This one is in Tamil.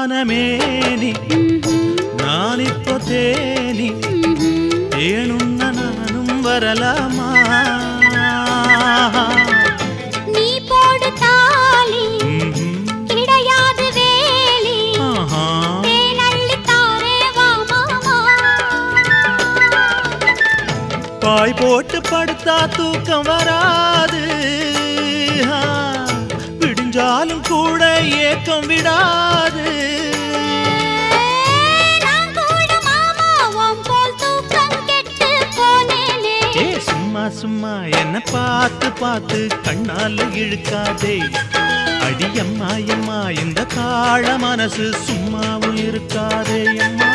வானமேனி நான் இப்போ தேனி தேனுண்ண நானும் வரலாமா நீ போடு தாலி கிடையாது வேலி தேனள்ளி தாரே வா மாமா பாய் போட்டு படுத்தா தூக்கம் வராது விடிஞ்சாலும் கூட ஏக்கம் விடாது சும்மா சும்மா என்ன பார்த்து பார்த்து கண்ணால இழுக்காதே அடியம்மா அம்மா இந்த காள மனசு சும்மாவும் இருக்காதே அம்மா